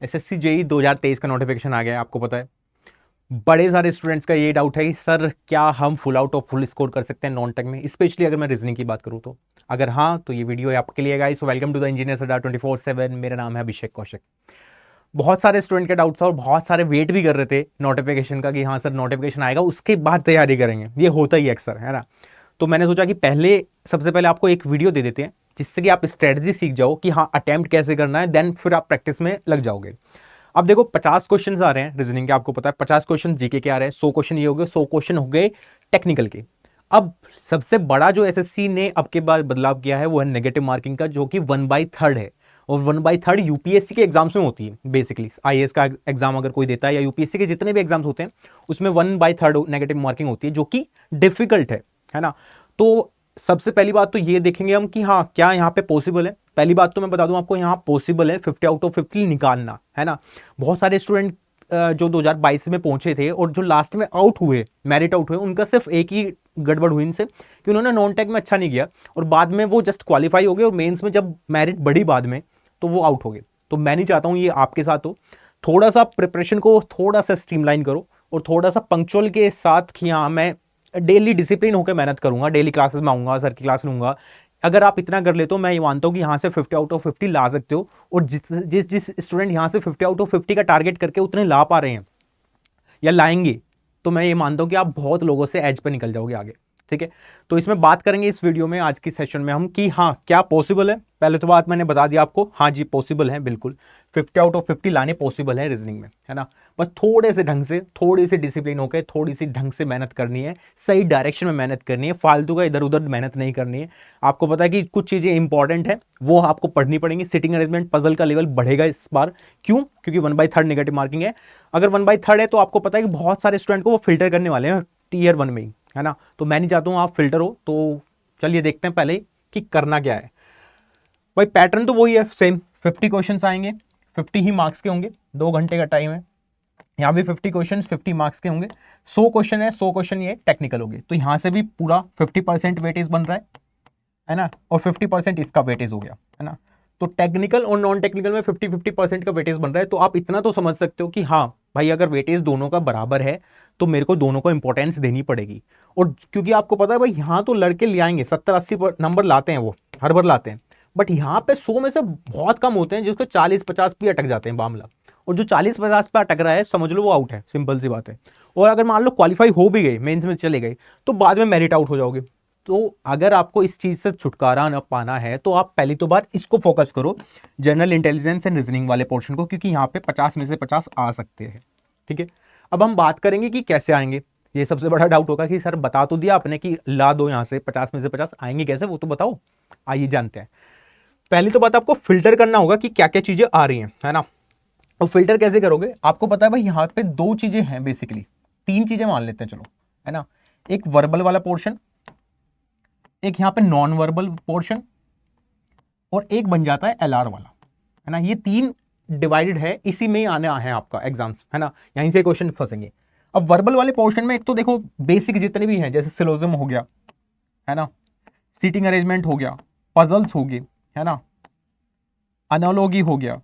SSC JEE 2023 का notification आ गया है, आपको पता है। बड़े सारे स्टूडेंट्स का ये डाउट है कि सर क्या हम फुल आउट और फुल स्कोर कर सकते हैं नॉन टेक में, स्पेशली अगर मैं रीजनिंग की बात करूं तो। अगर हाँ तो ये वीडियो है आपके लिए guys. Welcome to the engineers Adda 24/7। मेरा नाम है अभिषेक कौशिक। बहुत सारे स्टूडेंट का डाउट था और बहुत सारे वेट भी कर रहे थे नोटिफिकेशन का कि हाँ सर नोटिफिकेशन आएगा उसके बाद तैयारी करेंगे, ये होता ही अक्सर है ना। तो मैंने सोचा कि सबसे पहले आपको एक वीडियो दे देते हैं जिससे कि आप स्ट्रेटजी सीख जाओ कि हाँ अटेम्प्ट कैसे करना है, देन फिर आप प्रैक्टिस में लग जाओगे। अब देखो 50 क्वेश्चन आ रहे हैं रीजनिंग के, आपको पता है 50 क्वेश्चन जीके के आ रहे हैं, 100 क्वेश्चन ये हो गए, 100 क्वेश्चन हो गए टेक्निकल के। अब सबसे बड़ा जो एसएससी ने अब के बाद बदलाव किया है वो है नेगेटिव मार्किंग का, जो कि 1/3 है। और 1/3 यूपीएससी के एग्जाम्स में होती है बेसिकली। आईएएस का एग्जाम अगर कोई देता है या यूपीएससी के जितने भी एग्जाम्स होते हैं उसमें 1/3 नेगेटिव मार्किंग होती है, जो कि डिफिकल्ट है ना। तो सबसे पहली बात तो ये देखेंगे हम कि हाँ क्या यहाँ पे पॉसिबल है। पहली बात तो मैं बता दूं आपको, यहाँ पॉसिबल है 50 आउट ऑफ 50 निकालना, है ना। बहुत सारे स्टूडेंट जो 2022 में पहुंचे थे और जो लास्ट में आउट हुए, मेरिट आउट हुए, उनका सिर्फ एक ही गड़बड़ हुई इनसे कि उन्होंने नॉन टेक में अच्छा नहीं किया और बाद में वो जस्ट क्वालिफाई हो गए और मेंस में जब मेरिट बढ़ी बाद में तो वो आउट हो गए। तो मैं नहीं चाहता हूं ये आपके साथ हो। थोड़ा सा प्रिपरेशन को थोड़ा सा स्ट्रीमलाइन करो और थोड़ा सा पंक्चुअल के साथ कि हाँ मैं डेली डिसिप्लिन होकर मेहनत करूंगा, डेली क्लासेस में आऊंगा, सर की क्लास लूंगा। अगर आप इतना कर ले तो मैं ये मानता हूं कि यहां से 50 आउट ऑफ 50 ला सकते हो। और जिस स्टूडेंट यहां से 50 आउट ऑफ 50 का टारगेट करके उतने ला पा रहे हैं या लाएंगे, तो मैं ये मानता हूं कि आप बहुत लोगों से एज पे निकल जाओगे आगे। ठीक है, तो इसमें बात करेंगे इस वीडियो में, आज की सेशन में हम कि हाँ क्या पॉसिबल है। पहले तो बात मैंने बता दिया आपको, हाँ जी पॉसिबल है, बिल्कुल 50 आउट ऑफ 50 लाने पॉसिबल है रीजनिंग में, है ना। बस थोड़े से ढंग से, थोड़ी सी डिसिप्लिन होकर, थोड़ी सी ढंग से मेहनत करनी है, सही डायरेक्शन में मेहनत करनी है, फालतू का इधर उधर मेहनत नहीं करनी है। आपको पता है कि कुछ चीजें इंपॉर्टेंट है वो आपको पढ़नी पड़ेंगी। सिटिंग अरेंजमेंट, पजल का लेवल बढ़ेगा इस बार। क्यों? क्योंकि 1/3 नेगेटिव मार्किंग है। अगर 1/3 है तो आपको पता है कि बहुत सारे स्टूडेंट को वो फिल्टर करने वाले हैं टीयर 1 में ही, है ना। तो मैं नहीं चाहता हूं आप फिल्टर हो। तो चलिए देखते हैं पहले कि करना क्या है। भाई पैटर्न तो वही है सेम, 50 क्वेश्चंस आएंगे, 50 ही मार्क्स के होंगे, 2 घंटे का टाइम है। यहाँ भी 50 क्वेश्चन 50 मार्क्स के होंगे। 100 क्वेश्चन है, 100 क्वेश्चन ये टेक्निकल होंगे। तो यहाँ से भी पूरा 50% वेटेज बन रहा है ना, और 50% इसका वेटेज हो गया, है ना। तो टेक्निकल और नॉन टेक्निकल में 50-50% का वेटेज बन रहा है। तो आप इतना तो समझ सकते हो कि हाँ भाई अगर वेटेज दोनों का बराबर है तो मेरे को दोनों को इंपॉर्टेंस देनी पड़ेगी। और क्योंकि आपको पता है भाई यहाँ तो लड़के ले आएंगे 70-80 नंबर लाते हैं, वो हर बार लाते हैं। बट यहाँ पे 100 में से बहुत कम होते हैं जिसको 40-50 भी अटक जाते हैं मामला। और जो 40-50 पे अटक रहा है समझ लो वो आउट है, सिंपल सी बात है। और अगर मान लो क्वालिफाई हो भी गए, मेंस में चले गए, तो बाद में मेरिट आउट हो जाओगे। तो अगर आपको इस चीज से छुटकारा न पाना है तो आप पहली तो बात इसको फोकस करो, जनरल इंटेलिजेंस एंड रीजनिंग वाले पोर्शन को, क्योंकि यहाँ पे 50 में से 50 आ सकते हैं। ठीक है, अब हम बात करेंगे कि कैसे आएंगे। ये सबसे बड़ा डाउट होगा कि सर बता तो दिया आपने कि ला दो यहाँ से 50 में से 50, आएंगे कैसे वो तो बताओ। आइए जानते हैं। पहली तो बात आपको फिल्टर करना होगा कि क्या क्या चीजें आ रही हैं, है ना। और फिल्टर कैसे करोगे, आपको पता है भाई यहाँ पे 2 चीजें हैं बेसिकली, 3 चीजें मान लेते हैं चलो, है ना। एक वर्बल वाला पोर्शन, एक यहाँ पे नॉन वर्बल पोर्शन, और एक बन जाता है एलआर वाला, है ना। ये 3 डिवाइडेड है, इसी में ही आना है आपका एग्जाम्स, है ना। यहीं से क्वेश्चन फंसेंगे। अब वर्बल वाले पोर्शन में एक तो देखो बेसिक जितने भी हैं, जैसे सिलोजिज्म हो गया, है ना, सीटिंग अरेंजमेंट हो गया, पजल्स हो गए, है ना, एनालॉजी हो गया,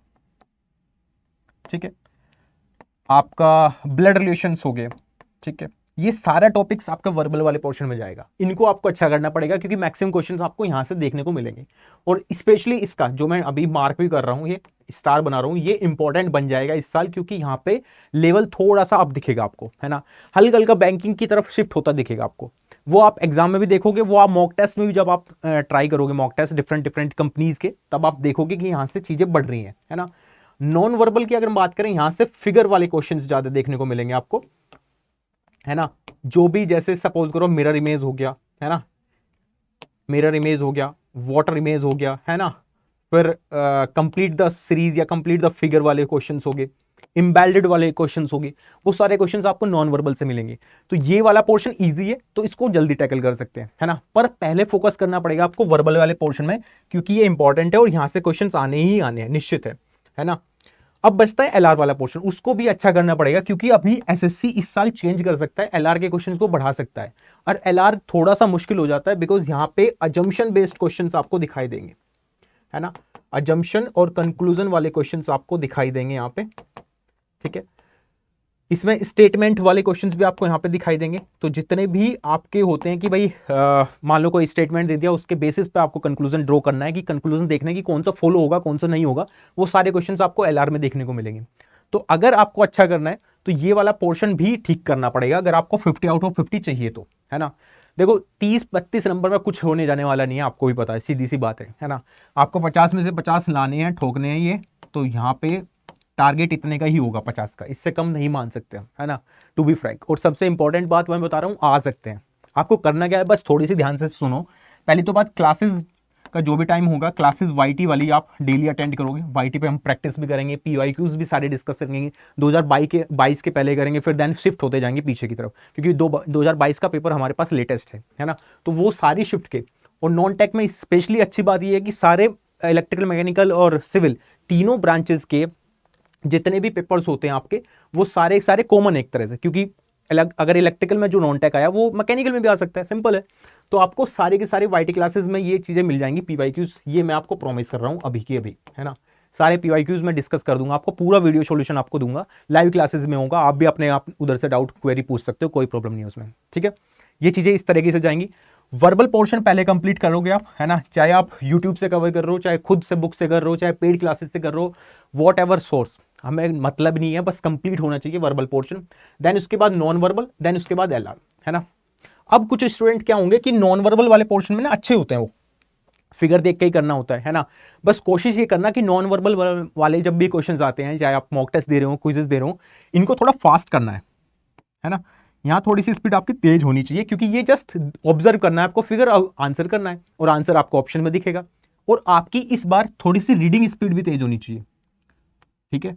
ठीक है, आपका ब्लड रिलेशंस हो गए, ठीक है। ये सारा टॉपिक्स आपका वर्बल वाले पोर्शन में जाएगा। इनको आपको अच्छा करना पड़ेगा क्योंकि मैक्सिमम क्वेश्चंस आपको यहां से देखने को मिलेंगे। और स्पेशली इसका जो मैं अभी मार्क भी कर रहा हूं, ये स्टार बना रहा हूं, ये इंपॉर्टेंट बन जाएगा इस साल, क्योंकि यहाँ पे लेवल थोड़ा सा अब दिखेगा आपको, है ना। हल्का हल्का बैंकिंग की तरफ शिफ्ट होता दिखेगा आपको। वो आप एग्जाम में भी देखोगे, वो आप मॉक टेस्ट में भी जब आप ट्राई करोगे mock taste different different companies के, तब आप देखोगे कि यहाँ से चीजें बढ़ रही हैं, है ना। नॉन वर्बल की अगर बात करें, यहां से फिगर वाले क्वेश्चन ज्यादा देखने को मिलेंगे आपको, है ना। जो भी जैसे सपोज करो मिरर इमेज हो गया, है ना, मिरर इमेज हो गया, वाटर इमेज हो गया, है ना, फिर कंप्लीट द सीरीज या कंप्लीट द फिगर वाले क्वेश्चंस हो गए, इम्बेडेड वाले क्वेश्चंस हो गए, वो सारे क्वेश्चंस आपको नॉन वर्बल से मिलेंगे। तो ये वाला पोर्शन इजी है तो इसको जल्दी टैकल कर सकते हैं, है ना। पर पहले फोकस करना पड़ेगा आपको वर्बल वाले पोर्शन में, क्योंकि ये इंपॉर्टेंट है और यहां से क्वेश्चंस आने ही आने हैं, निश्चित है ना। अब बचता है एलआर वाला पोर्शन, उसको भी अच्छा करना पड़ेगा क्योंकि अभी एसएससी इस साल चेंज कर सकता है, एलआर के क्वेश्चंस को बढ़ा सकता है। और एलआर थोड़ा सा मुश्किल हो जाता है बिकॉज यहाँ पे अजम्पशन बेस्ड क्वेश्चंस आपको दिखाई देंगे, है ना। अजम्पशन और कंक्लूजन वाले क्वेश्चंस आपको दिखाई देंगे यहाँ पे, ठीक है। इसमें स्टेटमेंट वाले क्वेश्चंस भी आपको यहाँ पे दिखाई देंगे। तो जितने भी आपके होते हैं कि भाई मान लो कोई स्टेटमेंट दे दिया, उसके बेसिस पे आपको कंक्लूजन ड्रॉ करना है कि कंक्लूजन देखने की कौन सा फॉलो होगा कौन सा नहीं होगा, वो सारे क्वेश्चंस आपको एलआर में देखने को मिलेंगे। तो अगर आपको अच्छा करना है तो ये वाला पोर्शन भी ठीक करना पड़ेगा, अगर आपको 50 आउट ऑफ 50 चाहिए तो, है ना। देखो 30-32 नंबर में कुछ होने जाने वाला नहीं है, आपको भी पता है, सीधी सी बात है ना। आपको 50 में से 50 लाने हैं, ठोकने हैं ये, तो यहाँ पे टारगेट इतने का ही होगा 50 का, इससे कम नहीं मान सकते हम, है ना, टू बी फ्रैंक। और सबसे इंपॉर्टेंट बात मैं बता रहा हूँ, आ सकते हैं। आपको करना क्या है, बस थोड़ी सी ध्यान से सुनो। पहली तो बात, क्लासेस का जो भी टाइम होगा, क्लासेस वाईटी वाली आप डेली अटेंड करोगे। वाईटी पे हम प्रैक्टिस भी करेंगे, पीवाईक्यूज भी सारे डिस्कस करेंगे। 2022 के पहले करेंगे, फिर देन शिफ्ट होते जाएंगे पीछे की तरफ, क्योंकि 2022 का पेपर हमारे पास लेटेस्ट है ना। तो वो सारी शिफ्ट के, और नॉन टेक में स्पेशली अच्छी बात ये है कि सारे इलेक्ट्रिकल, मैकेनिकल और सिविल तीनों ब्रांचेस के जितने भी पेपर्स होते हैं आपके, वो सारे सारे कॉमन एक तरह से, क्योंकि अगर इलेक्ट्रिकल में जो नॉन टेक आया वो मैकेनिकल में भी आ सकता है, सिंपल है। तो आपको सारे के सारे वाईटी क्लासेस में ये चीज़ें मिल जाएंगी, पीवाईक्यूज, ये मैं आपको प्रॉमिस कर रहा हूँ अभी की अभी, है ना। सारे पीवाईक्यूज में डिस्कस कर दूंगा, आपको पूरा वीडियो सॉल्यूशन आपको दूंगा, लाइव क्लासेस में होगा, आप भी अपने आप उधर से डाउट क्वेरी पूछ सकते हो, कोई प्रॉब्लम नहीं है उसमें, ठीक है। ये चीज़ें इस तरीके से जाएंगी। वर्बल पोर्शन पहले कंप्लीट करोगे आप, है ना, चाहे आप यूट्यूब से कवर कर रहे हो, चाहे खुद से बुक से कर रहे हो, चाहे पेड क्लासेस से कर रहे हो, वॉट एवर सोर्स, हमें मतलब नहीं है, बस कंप्लीट होना चाहिए वर्बल पोर्शन। देन उसके बाद नॉन वर्बल, देन उसके बाद एलआर, है ना। अब कुछ स्टूडेंट क्या होंगे कि नॉन वर्बल वाले पोर्शन में ना अच्छे होते हैं, वो फिगर देख के ही करना होता है ना। बस कोशिश ये करना कि नॉन वर्बल वाले जब भी क्वेश्चंस आते हैं, चाहे आप मॉक टेस्ट दे रहे हो, क्विजेस दे रहे हो, इनको थोड़ा फास्ट करना है ना। यहाँ थोड़ी सी स्पीड आपकी तेज होनी चाहिए, क्योंकि ये जस्ट ऑब्जर्व करना है आपको, फिगर आंसर करना है, और आंसर आपको ऑप्शन में दिखेगा। और आपकी इस बार थोड़ी सी रीडिंग स्पीड भी तेज होनी चाहिए, ठीक है।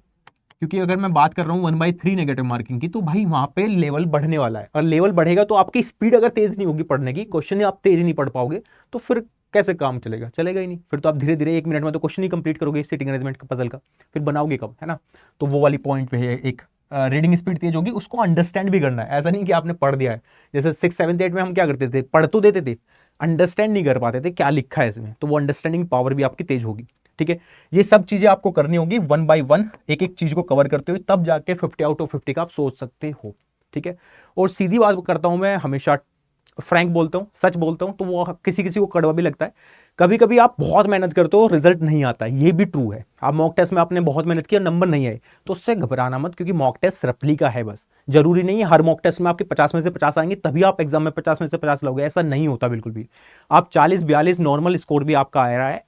क्योंकि अगर मैं बात कर रहा हूँ 1/3 नेगेटिव मार्किंग की, तो भाई वहां पे लेवल बढ़ने वाला है, और लेवल बढ़ेगा तो आपकी स्पीड अगर तेज नहीं होगी पढ़ने की, क्वेश्चन आप तेज नहीं पढ़ पाओगे, तो फिर कैसे काम चलेगा, चलेगा ही नहीं। फिर तो आप धीरे धीरे 1 मिनट में तो क्वेश्चन ही कंप्लीट करोगे सिटिंग अरेंजमेंट का पजल का, फिर बनाओगे कब, है ना। तो वो वाली पॉइंट पे है एक, रीडिंग स्पीड तेज होगी, उसको अंडरस्टैंड भी करना है। ऐसा नहीं कि आपने पढ़ दिया है, जैसे 6, 7, 8 में हम क्या करते थे, पढ़ तो देते थे, अंडरस्टैंड नहीं कर पाते थे क्या लिखा है इसमें, तो वो अंडरस्टैंडिंग पावर भी आपकी तेज होगी, ठीक है। ये सब चीजें आपको करनी होगी 1 by 1, एक एक चीज को कवर करते हुए, तब जाके 50 आउट ऑफ 50 का आप सोच सकते हो, ठीक है। और सीधी बात करता हूं मैं, हमेशा फ्रैंक बोलता हूं, सच बोलता हूं, तो वो किसी किसी को कड़वा भी लगता है। कभी कभी आप बहुत मेहनत करते हो, रिजल्ट नहीं आता है, ये भी ट्रू है। आप मॉक टेस्ट में आपने बहुत मेहनत की और नंबर नहीं आए, तो उससे घबराना मत, क्योंकि मॉक टेस्ट रेप्लिका है बस। जरूरी नहीं है हर मॉक टेस्ट में आपके 50 में से 50 आएंगे तभी आप एग्जाम में 50 में से 50 लोगे, ऐसा नहीं होता बिल्कुल भी। आप 40-42 नॉर्मल स्कोर भी आपका आ रहा है,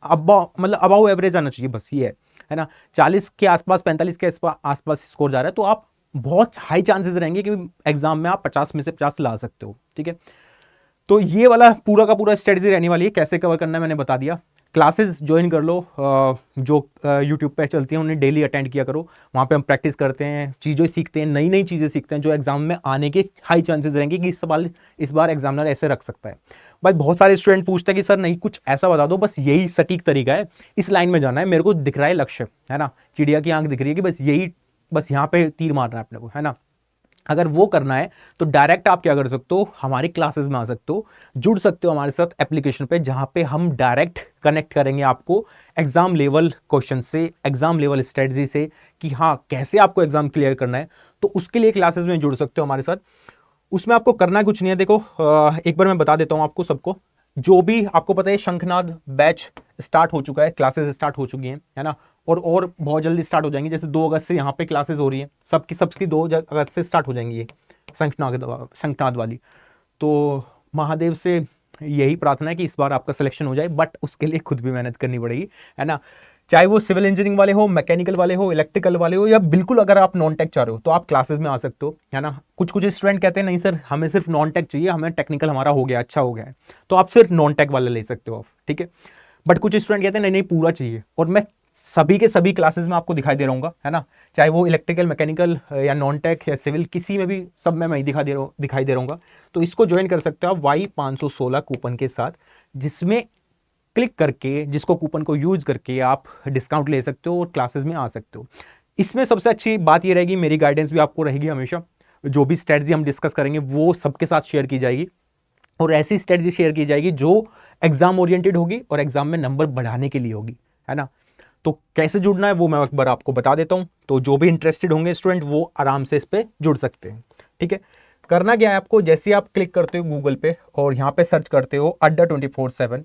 मतलब अबाउ एवरेज आना चाहिए, बस ये है ना। 40 के आसपास, 45 के आसपास स्कोर जा रहा है, तो आप बहुत हाई चांसेस रहेंगे कि एग्जाम में आप 50 में से 50 ला सकते हो, ठीक है। तो ये वाला पूरा का पूरा स्ट्रेटजी रहने वाली है, कैसे कवर करना है मैंने बता दिया। क्लासेस ज्वाइन कर लो, जो यूट्यूब पे चलती हैं उन्हें डेली अटेंड किया करो, वहाँ पे हम प्रैक्टिस करते हैं, चीज़ें सीखते हैं, नई नई चीज़ें सीखते हैं, जो एग्जाम में आने के हाई चांसेस रहेंगे कि इस बार एग्जामिनर ऐसे रख सकता है। भाई बहुत सारे स्टूडेंट पूछते हैं कि सर नहीं कुछ ऐसा बता दो, बस यही सटीक तरीका है, इस लाइन में जाना है, मेरे को दिख रहा है लक्ष्य, है ना, चिड़िया की आंख दिख रही है कि बस यहाँ पे तीर मारना है अपने को, है ना। अगर वो करना है तो डायरेक्ट आप क्या कर सकते हो, हमारी क्लासेस में आ सकते हो, जुड़ सकते हो हमारे साथ एप्लीकेशन पे, जहां पे हम डायरेक्ट कनेक्ट करेंगे आपको एग्जाम लेवल क्वेश्चन से, एग्जाम लेवल स्ट्रेटजी से, कि हाँ कैसे आपको एग्जाम क्लियर करना है। तो उसके लिए क्लासेस में जुड़ सकते हो हमारे साथ। उसमें आपको करना कुछ नहीं है, देखो एक बार मैं बता देता हूँ आपको सबको, जो भी आपको पता है शंखनाद बैच स्टार्ट हो चुका है, क्लासेस स्टार्ट हो चुकी हैं, है ना। और बहुत जल्दी स्टार्ट हो जाएंगी, जैसे 2 अगस्त से यहाँ पे क्लासेस हो रही हैं, सबकी 2 अगस्त से स्टार्ट हो जाएंगी ये शंखनाद वाली। तो महादेव से यही प्रार्थना है कि इस बार आपका सिलेक्शन हो जाए, बट उसके लिए खुद भी मेहनत करनी पड़ेगी, है ना। चाहे वो सिविल इंजीनियरिंग वाले हो, मैकेनिकल वाले हो, इलेक्ट्रिकल वाले हो, या बिल्कुल अगर आप नॉन टेक चाह रहे हो तो आप क्लासेस में आ सकते हो, है ना। कुछ स्टूडेंट कहते हैं नहीं सर हमें सिर्फ नॉन टेक चाहिए, हमें टेक्निकल हमारा हो गया, अच्छा हो गया है, तो आप सिर्फ नॉन टेक वाले ले सकते हो आप, ठीक है। बट कुछ स्टूडेंट कहते हैं नहीं नहीं पूरा चाहिए, और मैं सभी के सभी क्लासेस में आपको दिखाई दे रहा हूँ, है ना, चाहे वो इलेक्ट्रिकल, मैकेनिकल या नॉन टेक या सिविल, किसी में भी सब में मैं दिखाई दे रहा हूँ। तो इसको ज्वाइन कर सकते हो आप Y516 कूपन के साथ, जिसमें क्लिक करके, जिसको कूपन को यूज करके आप डिस्काउंट ले सकते हो और क्लासेस में आ सकते हो। इसमें सबसे अच्छी बात ये रहेगी, मेरी गाइडेंस भी आपको रहेगी हमेशा, जो भी स्ट्रेटजी हम डिस्कस करेंगे वो सबके साथ शेयर की जाएगी, और ऐसी स्ट्रेटजी शेयर की जाएगी जो एग्जाम ओरिएंटेड होगी और एग्जाम में नंबर बढ़ाने के लिए होगी, है ना। तो कैसे जुड़ना है वो मैं एक बार आपको बता देता हूँ। तो जो भी इंटरेस्टेड होंगे स्टूडेंट वो आराम से इस पर जुड़ सकते हैं, ठीक है। करना क्या है आपको, जैसे आप क्लिक करते हो गूगल पे और यहाँ पे सर्च करते हो अड्डा 24/7,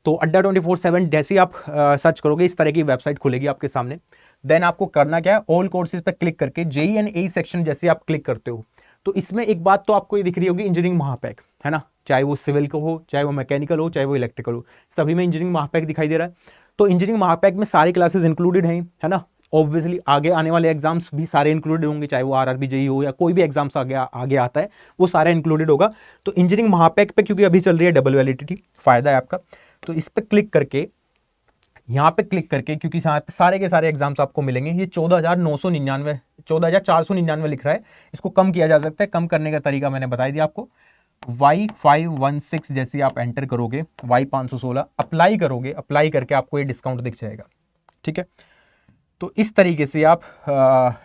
तो अड्डा 24/7 जैसे ही आप सर्च करोगे इस तरह की वेबसाइट खुलेगी आपके सामने। देन आपको करना क्या है, ऑल कोर्सेज पे क्लिक करके जेई एंड ए सेक्शन जैसे आप क्लिक करते हो तो इसमें एक बात तो आपको ये दिख रही होगी, इंजीनियरिंग महापैक, है ना। चाहे वो सिविल का हो, चाहे वो मैकेनिकल हो, चाहे वो इलेक्ट्रिकल हो, सभी में इंजीनियरिंग महापैक दिखाई दे रहा है। तो इंजीनियरिंग महापैक में सारी क्लासेस इंक्लूडेड हैं, है ना। ऑब्वियसली आगे आने वाले एग्जाम्स भी सारे इंक्लूडेड होंगे, चाहे वो आरआरबी जेई हो या कोई भी एग्जाम्स आगे आता है वो सारा इंक्लूडेड होगा। तो इंजीनियरिंग महापैक पे क्योंकि अभी चल रही है डबल वैलिडिटी, फायदा है आपका। तो इस पर क्लिक करके, यहाँ पे क्लिक करके, क्योंकि सारे के सारे एग्जाम्स आपको मिलेंगे। ये 14,999 14,499 लिख रहा है, इसको कम किया जा सकता है। कम करने का तरीका मैंने बता दिया आपको। Y516 जैसे आप एंटर करोगे, Y516 अप्लाई करोगे, अप्लाई करके आपको ये डिस्काउंट दिख जाएगा, ठीक है। तो इस तरीके से आप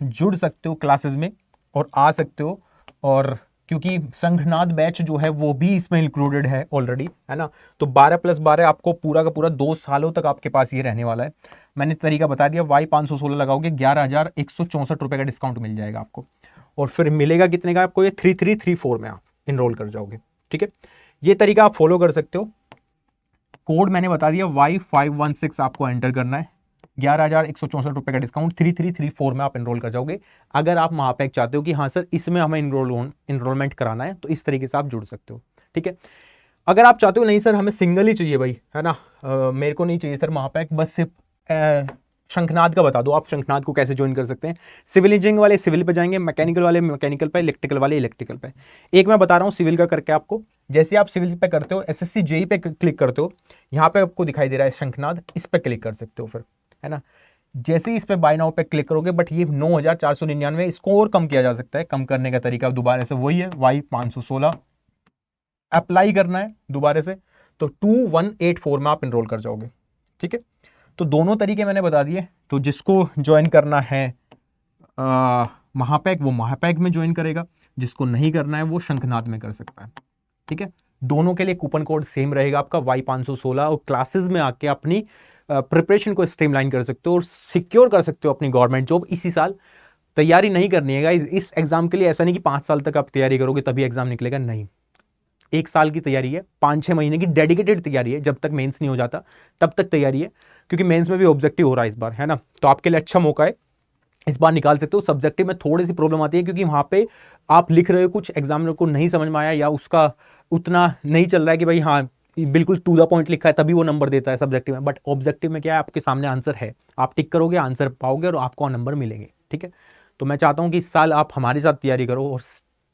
जुड़ सकते हो क्लासेस में और आ सकते हो। और क्योंकि संघनाद बैच जो है वो भी इसमें इंक्लूडेड है ऑलरेडी, है ना। तो 12+12 आपको पूरा का पूरा 2 सालों तक आपके पास ये रहने वाला है। मैंने तरीका बता दिया, Y516 लगाओगे 11,164 रुपये का डिस्काउंट मिल जाएगा आपको। और फिर मिलेगा कितने का आपको, ये 3334 में आप इनरोल कर जाओगे, ठीक है। ये तरीका आप फॉलो कर सकते हो। कोड मैंने बता दिया, Y516 आपको एंटर करना है, 11,164 रुपये का डिस्काउंट, 3334 में आप इनरोल कर जाओगे। अगर आप महापैक चाहते हो कि हाँ सर इसमें हमें इनरोलमेंट कराना है, तो इस तरीके से आप जुड़ सकते हो, ठीक है। अगर आप चाहते हो नहीं सर हमें सिंगल ही चाहिए भाई, है ना, मेरे को नहीं चाहिए सर महापैक, बस सिर्फ शंखनाद का बता दो, आप शंखनाद को कैसे ज्वाइन कर सकते हैं। सिविल इंजीनियरिंग वाले सिविल पे जाएंगे, मैकेनिकल वाले मैकेनिकल पे, इलेक्ट्रिकल वाले इलेक्ट्रिकल पे। एक मैं बता रहा हूँ सिविल का करके आपको, जैसे आप सिविल पे करते हो, एसएससी जेई पे क्लिक करते हो, यहाँ पे आपको दिखाई दे रहा है शंखनाद, इस पे क्लिक कर सकते हो फिर, है ना। जैसे ही इस पे बाय नाउ पे क्लिक करोगे, बट ये 9,499, इसको और कम किया जा सकता है। कम करने का तरीका दोबारा से वही है, Y516 अप्लाई करना है दोबारा से, तो 2184 में आप इनरोल कर जाओगे, ठीक है। तो दोनों तरीके मैंने बता दिए। तो जिसको ज्वाइन करना है महापैक, वो महापैक में ज्वाइन करेगा, जिसको नहीं करना है वो शंखनाद में कर सकता है, ठीक है। दोनों के लिए कूपन कोड सेम रहेगा आपका Y516, और क्लासेस में आके अपनी प्रिपरेशन को स्ट्रीमलाइन कर सकते हो और सिक्योर कर सकते हो अपनी गवर्नमेंट जॉब इसी साल। तैयारी नहीं करनी है गाइस इस एग्जाम के लिए, ऐसा नहीं कि 5 साल तक आप तैयारी करोगे तभी एग्जाम निकलेगा, नहीं। 1 साल की तैयारी है, 5-6 महीने की डेडिकेटेड तैयारी है, जब तक मेंस नहीं हो जाता तब तक तैयारी है। क्योंकि मेंस में भी ऑब्जेक्टिव हो रहा है इस बार, है ना। तो आपके लिए अच्छा मौका है, इस बार निकाल सकते हो। सब्जेक्टिव में थोड़ी सी प्रॉब्लम आती है, क्योंकि वहां पे आप लिख रहे हो कुछ, एग्जामिनर को नहीं समझ में आया या उसका उतना नहीं चल रहा है कि भाई हाँ बिल्कुल टू द पॉइंट लिखा है तभी वो नंबर देता है सब्जेक्टिव में। बट ऑब्जेक्टिव में क्या है, आपके सामने आंसर है, आप टिक करोगे आंसर पाओगे और आपको नंबर मिलेंगे, ठीक है। तो मैं चाहता हूँ कि इस साल आप हमारे साथ तैयारी करो और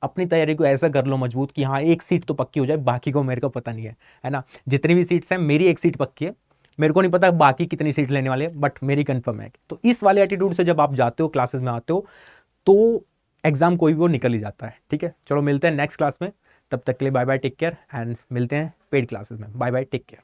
अपनी तैयारी को ऐसा कर लो मजबूत कि हाँ एक सीट तो पक्की हो जाए, बाकी को मेरे को पता नहीं है ना। जितनी भी सीट्स हैं मेरी एक सीट पक्की है, मेरे को नहीं पता बाकी कितनी सीट लेने वाले हैं, बट मेरी कंफर्म है। तो इस वाले एटीट्यूड से जब आप जाते हो क्लासेस में आते हो तो एग्जाम कोई भी वो निकल ही जाता है, ठीक है। चलो मिलते हैं नेक्स्ट क्लास में, तब तक के लिए bye bye, take care, and मिलते हैं पेड क्लासेस में। Bye bye, take care.